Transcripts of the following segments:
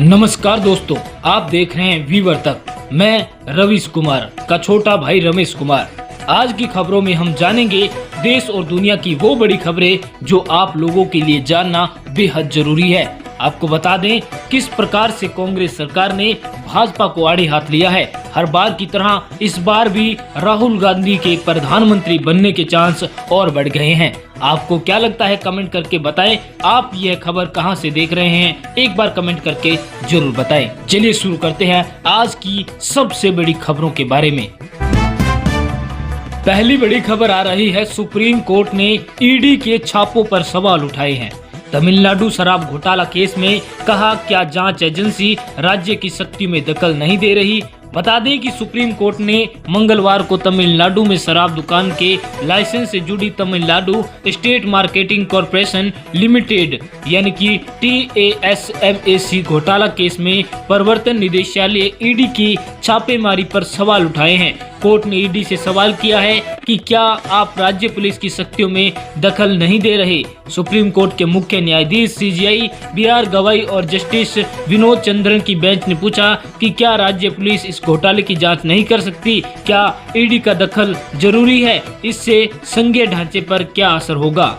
नमस्कार दोस्तों, आप देख रहे हैं वीवर तक। मैं रवीश कुमार का छोटा भाई रमेश कुमार। आज की खबरों में हम जानेंगे देश और दुनिया की वो बड़ी खबरें जो आप लोगों के लिए जानना बेहद जरूरी है। आपको बता दें किस प्रकार से कांग्रेस सरकार ने भाजपा को आड़े हाथ लिया है। हर बार की तरह इस बार भी राहुल गांधी के प्रधानमंत्री बनने के चांस और बढ़ गए हैं। आपको क्या लगता है, कमेंट करके बताएं। आप यह खबर कहां से देख रहे हैं, एक बार कमेंट करके जरूर बताएं। चलिए शुरू करते हैं आज की सबसे बड़ी खबरों के बारे में। पहली बड़ी खबर आ रही है, सुप्रीम कोर्ट ने ईडी के छापों पर सवाल उठाए हैं। तमिलनाडु शराब घोटाला केस में कहा, क्या जांच एजेंसी राज्य की शक्ति में दखल नहीं दे रही। बता दें कि सुप्रीम कोर्ट ने मंगलवार को तमिलनाडु में शराब दुकान के लाइसेंस से जुड़ी Tamil Nadu state marketing corporation limited यानी कि TASMAC घोटाला केस में प्रवर्तन निदेशालय ईडी की छापेमारी पर सवाल उठाए हैं। कोर्ट ने ईडी से सवाल किया है कि क्या आप राज्य पुलिस की शक्तियों में दखल नहीं दे रहे। सुप्रीम कोर्ट के मुख्य न्यायाधीश CJI BR गवाई और जस्टिस विनोद चंद्रन की बेंच ने पूछा कि क्या राज्य पुलिस इस घोटाले की जांच नहीं कर सकती। क्या ईडी का दखल जरूरी है, इससे संघीय ढांचे पर क्या असर होगा।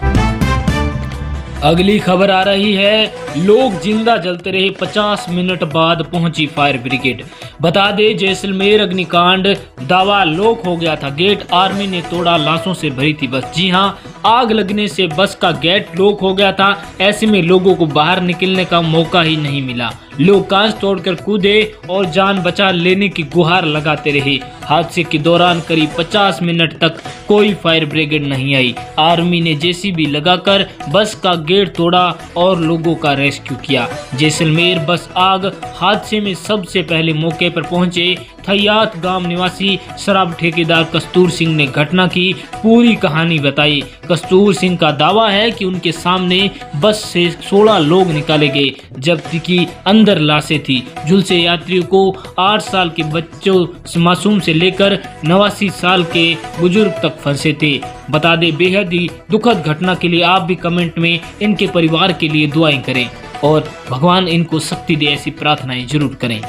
अगली खबर आ रही है, लोग जिंदा जलते रहे, 50 मिनट बाद पहुंची फायर ब्रिगेड। बता दे जैसलमेर अग्निकांड दावा लॉक हो गया था गेट, आर्मी ने तोड़ा, लाशों से भरी थी बस। जी हां, आग लगने से बस का गेट लॉक हो गया था। ऐसे में लोगों को बाहर निकलने का मौका ही नहीं मिला। लोग कांच तोड़कर कूदे और जान बचा लेने की गुहार लगाते रहे। हादसे के दौरान करीब 50 मिनट तक कोई फायर ब्रिगेड नहीं आई। आर्मी ने JCB लगाकर बस का गेट तोड़ा और लोगों का रेस्क्यू किया। जैसलमेर बस आग हादसे में सबसे पहले मौके पर पहुंचे थैयात गांव निवासी शराब ठेकेदार कस्तूर सिंह ने घटना की पूरी कहानी बताई। कस्तूर सिंह का दावा है कि उनके सामने बस से 16 लोग निकाले गए, जबकि अंदर लाशें थी। झुलसे यात्रियों को 8 साल के बच्चों मासूम से लेकर 89 साल के बुजुर्ग तक फंसे थे। बता दे बेहद ही दुखद घटना के लिए आप भी कमेंट में इनके परिवार के लिए दुआएं करें और भगवान इनको शक्ति दे, ऐसी प्रार्थनाएं जरूर करें।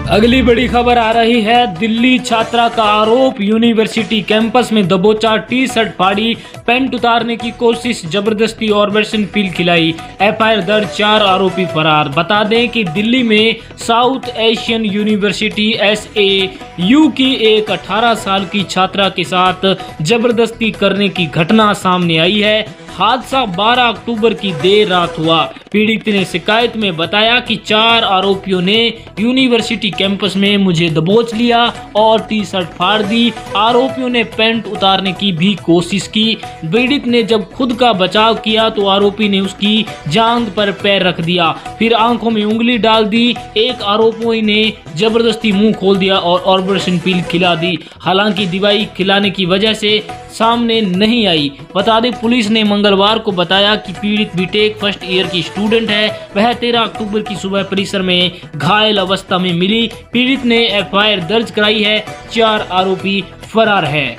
अगली बड़ी खबर आ रही है, दिल्ली छात्रा का आरोप, यूनिवर्सिटी कैंपस में दबोचा, टी-शर्ट फाड़ी, पैंट उतारने की कोशिश, जबरदस्ती ऑपरेशन पील खिलाई, FIR दर्ज, 4 आरोपी फरार। बता दें कि दिल्ली में साउथ एशियन यूनिवर्सिटी SAU की एक 18 साल की छात्रा के साथ जबरदस्ती करने की घटना सामने आई है। हादसा 12 अक्टूबर की देर रात हुआ। पीड़ित ने शिकायत में बताया कि 4 आरोपियों ने यूनिवर्सिटी कैंपस में मुझे दबोच लिया और टी-शर्ट फाड़ दी। आरोपियों ने पैंट उतारने की भी कोशिश की। पीड़ित ने जब खुद का बचाव किया तो आरोपी ने उसकी जांघ पर पैर रख दिया, फिर आंखों में उंगली डाल दी। एक आरोपी ने जबरदस्ती मुंह खोल दिया और ऑपरेशन पील खिला दी। हालांकि दवाई खिलाने की वजह से सामने नहीं आई। बता दें पुलिस ने मंगलवार को बताया कि पीड़ित बीटेक फर्स्ट ईयर की स्टूडेंट है। वह 13 अक्टूबर की सुबह परिसर में घायल अवस्था में मिली। पीड़ित ने FIR दर्ज कराई है। 4 आरोपी फरार है।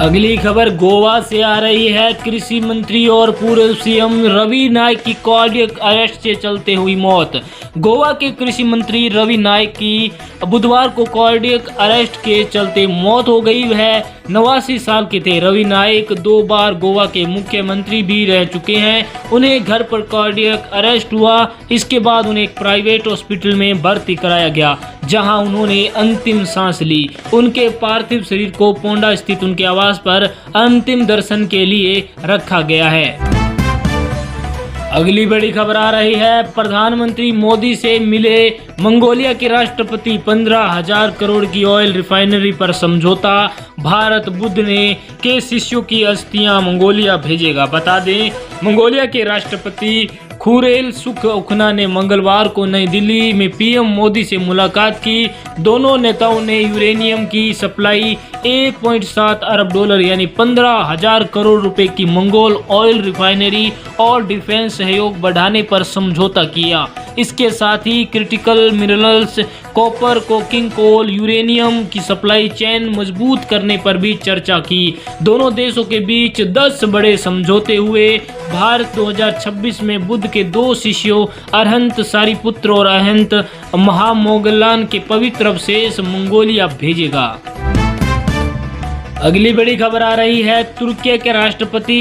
अगली खबर गोवा से आ रही है, कृषि मंत्री और पूर्व CM रवि नायक की कार्डियक अरेस्ट से चलते हुई मौत। गोवा के कृषि मंत्री रवि नायक की बुधवार को कार्डियक अरेस्ट के चलते मौत हो गई। वह 89 साल के थे। रवि नायक 2 बार गोवा के मुख्यमंत्री भी रह चुके हैं। उन्हें घर पर कार्डियक अरेस्ट हुआ। इसके बाद उन्हें एक प्राइवेट हॉस्पिटल में भर्ती कराया गया, जहां उन्होंने अंतिम सांस ली। उनके पार्थिव शरीर को पोंडा स्थित उनके आवास पर अंतिम दर्शन के लिए रखा गया है। अगली बड़ी खबर आ रही है, प्रधानमंत्री मोदी से मिले मंगोलिया के राष्ट्रपति, 15,000 करोड़ की ऑयल रिफाइनरी पर समझौता। भारत बुध ने के शिष्यों की अस्थियां मंगोलिया भेजेगा। बता दें मंगोलिया के राष्ट्रपति खुरेल सुखओखना ने मंगलवार को नई दिल्ली में PM मोदी से मुलाकात की। दोनों नेताओं ने यूरेनियम की सप्लाई 1.7 अरब डॉलर यानी 15,000 करोड़ रुपए की मंगोल ऑयल रिफाइनरी और डिफेंस सहयोग बढ़ाने पर समझौता किया। इसके साथ ही critical minerals, copper, coking coal, uranium की सप्लाई चेन मजबूत करने पर भी चर्चा की। दोनों देशों के बीच 10 बड़े समझौते हुए। भारत 2026 में बुध उनके 2 शिष्यों अरहंत सारिपुत्र और अरहंत महामोगलान के पवित्र अवशेष मंगोलिया भेजेगा। अगली बड़ी खबर आ रही है, तुर्की के राष्ट्रपति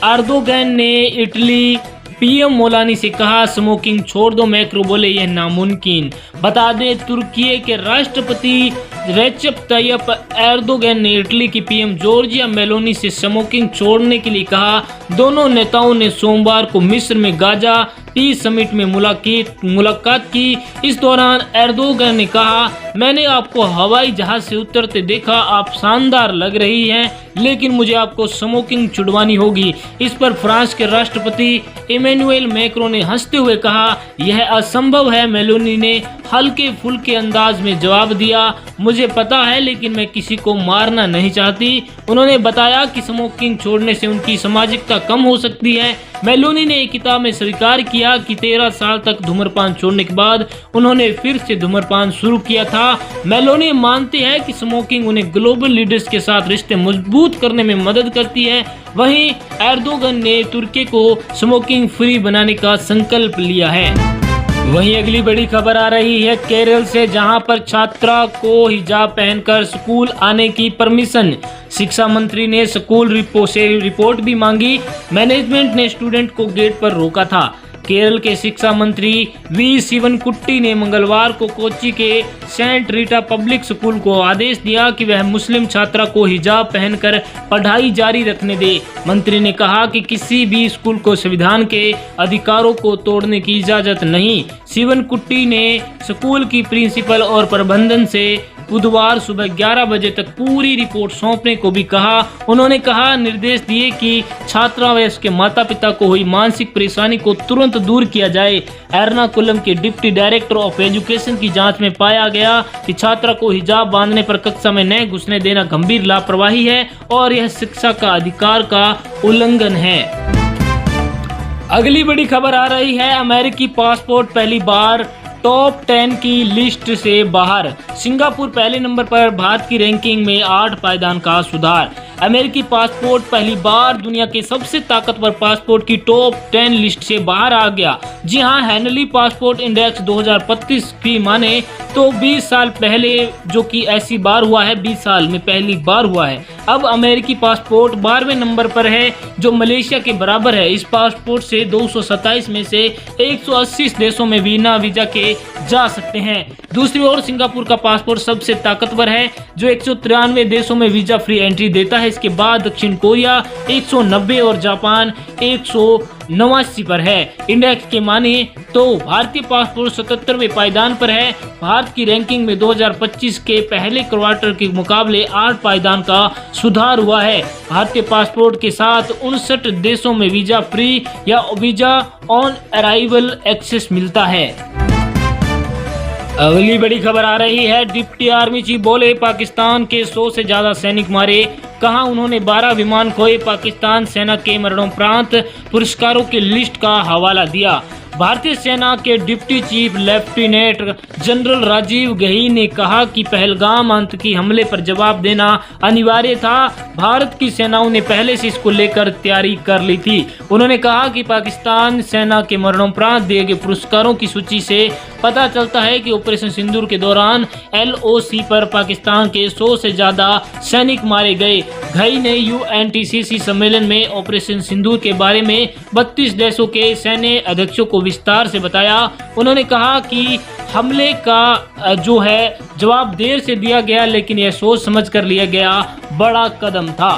एर्दोगन ने इटली पीएम मोलानी से कहा स्मोकिंग छोड़ दो। मैक्रो बोले यह नामुमकिन। बता दें, तुर्की के राष्ट्रपति रेसेप तय्यप एर्दोगन ने इटली की पीएम जॉर्जिया मेलोनी से स्मोकिंग छोड़ने के लिए कहा। दोनों नेताओं ने सोमवार को मिस्र में गाजा पीस समिट में मुलाकात की। इस दौरान एर्दोगन ने कहा, मैंने आपको हवाई जहाज से उतरते देखा, आप शानदार लग रही हैं, लेकिन मुझे आपको स्मोकिंग छुड़वानी होगी। इस पर फ्रांस के राष्ट्रपति इमैनुएल मैक्रों ने हंसते हुए कहा, यह असंभव है। मेलोनी ने हल्के फुल्के अंदाज में जवाब दिया, मुझे पता है, लेकिन मैं किसी को मारना नहीं चाहती। उन्होंने बताया कि स्मोकिंग छोड़ने से उनकी सामाजिकता कम हो सकती है। मेलोनी ने एक किताब में स्वीकार किया कि 13 साल तक धूम्रपान छोड़ने के बाद उन्होंने फिर से धूम्रपान शुरू किया था। मेलोनी मानते हैं कि स्मोकिंग उन्हें ग्लोबल लीडर्स के साथ रिश्ते मजबूत करने में मदद करती है। वहीं एर्दोगन ने तुर्की को स्मोकिंग फ्री बनाने का संकल्प लिया है। वहीं अगली बड़ी खबर आ रही है केरल से, जहां पर छात्रा को हिजाब पहनकर स्कूल आने की परमिशन। शिक्षा मंत्री ने स्कूल से रिपोर्ट भी मांगी। मैनेजमेंट ने स्टूडेंट को गेट पर रोका था। केरल के शिक्षा मंत्री वी शिवनकुट्टी ने मंगलवार को कोच्चि के सेंट रीटा पब्लिक स्कूल को आदेश दिया कि वह मुस्लिम छात्रा को हिजाब पहनकर पढ़ाई जारी रखने दे। मंत्री ने कहा कि किसी भी स्कूल को संविधान के अधिकारों को तोड़ने की इजाजत नहीं। शिवनकुट्टी ने स्कूल की प्रिंसिपल और प्रबंधन से बुधवार सुबह 11 बजे तक पूरी रिपोर्ट सौंपने को भी कहा। उन्होंने कहा निर्देश दिए कि छात्रा व उसके माता पिता को हुई मानसिक परेशानी को तुरंत दूर किया जाए। एर्नाकुलम के डिप्टी डायरेक्टर ऑफ एजुकेशन की जांच में पाया गया कि छात्रा को हिजाब बांधने पर कक्षा में न घुसने देना गंभीर लापरवाही है और यह शिक्षा का अधिकार का उल्लंघन है। अगली बड़ी खबर आ रही है, अमेरिकी पासपोर्ट पहली बार टॉप 10 की लिस्ट से बाहर। सिंगापुर पहले नंबर पर, भारत की रैंकिंग में 8 पायदान का सुधार। अमेरिकी पासपोर्ट पहली बार दुनिया के सबसे ताकतवर पासपोर्ट की टॉप 10 लिस्ट से बाहर आ गया। जी हां, हेनली पासपोर्ट इंडेक्स 2025 की माने तो 20 साल पहले जो कि ऐसी बार हुआ है, 20 साल में पहली बार हुआ है। अब अमेरिकी पासपोर्ट 12वें नंबर पर है, जो मलेशिया के बराबर है। इस पासपोर्ट से 227 में से 180 देशों में बिना वीजा के जा सकते हैं। दूसरी ओर सिंगापुर का पासपोर्ट सबसे ताकतवर है, जो 193 देशों में वीजा फ्री एंट्री देता है। इसके बाद दक्षिण कोरिया 190 और जापान 189 पर है। इंडेक्स के माने तो भारतीय पासपोर्ट 77वें पायदान पर है। भारत की रैंकिंग में 2025 के पहले क्वार्टर के मुकाबले 8 पायदान का सुधार हुआ है। भारतीय पासपोर्ट के साथ 59 देशों में वीजा फ्री या वीजा ऑन अराइवल एक्सेस मिलता है। अगली बड़ी खबर आ रही है, डिप्टी आर्मी चीफ बोले पाकिस्तान के 100 से ज्यादा सैनिक मारे। कहा उन्होंने 12 विमान खोए। पाकिस्तान सेना के मरणोपरांत पुरस्कारों की लिस्ट का हवाला दिया। भारतीय सेना के deputy chief lieutenant general Rajiv Ghai ने कहा कि पहलगाम आतंकी हमले पर जवाब देना अनिवार्य था। भारत की सेनाओं ने पहले से इसको लेकर तैयारी कर ली थी। उन्होंने कहा कि पाकिस्तान सेना के मरणोपरांत दिए गए पुरस्कारों की सूची से पता चलता है कि ऑपरेशन सिंदूर के दौरान LOC पर पाकिस्तान के 100 से ज्यादा सैनिक मारे गए। घई ने UNTCC सम्मेलन में ऑपरेशन सिंदूर के बारे में 32 देशों के सैन्य अध्यक्षों को विस्तार से बताया। उन्होंने कहा कि हमले का जो है जवाब देर से दिया गया, लेकिन यह सोच समझ कर लिया गया बड़ा कदम था।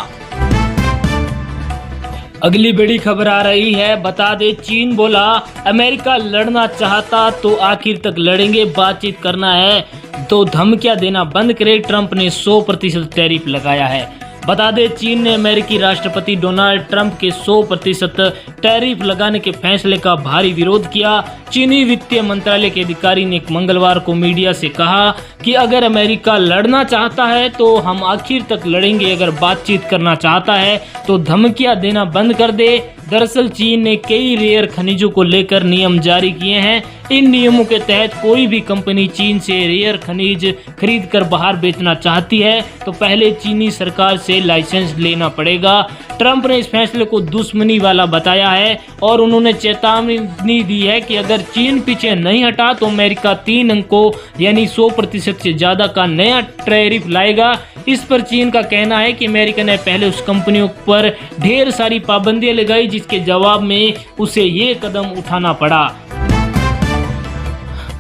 अगली बड़ी खबर आ रही है, बता दे चीन बोला अमेरिका लड़ना चाहता तो आखिर तक लड़ेंगे, बातचीत करना है तो धमकियां देना बंद करे। ट्रंप ने 100% टैरिफ लगाया है। बता दें चीन ने अमेरिकी राष्ट्रपति डोनाल्ड ट्रंप के 100% टैरिफ लगाने के फैसले का भारी विरोध किया। चीनी वित्तीय मंत्रालय के अधिकारी ने मंगलवार को मीडिया से कहा कि अगर अमेरिका लड़ना चाहता है तो हम आखिर तक लड़ेंगे, अगर बातचीत करना चाहता है तो धमकियां देना बंद कर दे। दरअसल चीन ने कई रेयर खनिजों को लेकर नियम जारी किए हैं। इन नियमों के तहत कोई भी कंपनी चीन से रेयर खनिज खरीद कर बाहर बेचना चाहती है तो पहले चीनी सरकार से लाइसेंस लेना पड़ेगा। ट्रंप ने इस फैसले को दुश्मनी वाला बताया है और उन्होंने चेतावनी दी है कि अगर चीन पीछे नहीं हटा तो अमेरिका 3 अंकों यानी 100% से ज्यादा का नया टैरिफ लाएगा। इस पर चीन का कहना है कि अमेरिका ने पहले उस कंपनियों पर ढेर सारी पाबंदियां लगाई जिसके जवाब में उसे ये कदम उठाना पड़ा।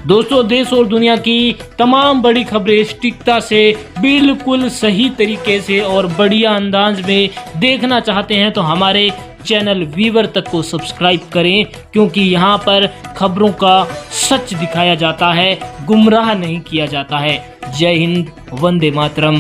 दोस्तों, देश और दुनिया की तमाम बड़ी खबरें सटीकता से बिल्कुल सही तरीके से और बढ़िया अंदाज में देखना चाहते हैं तो हमारे चैनल वीवर तक को सब्सक्राइब करें, क्योंकि यहाँ पर खबरों का सच दिखाया जाता है, गुमराह नहीं किया जाता है। जय हिंद, वंदे मातरम।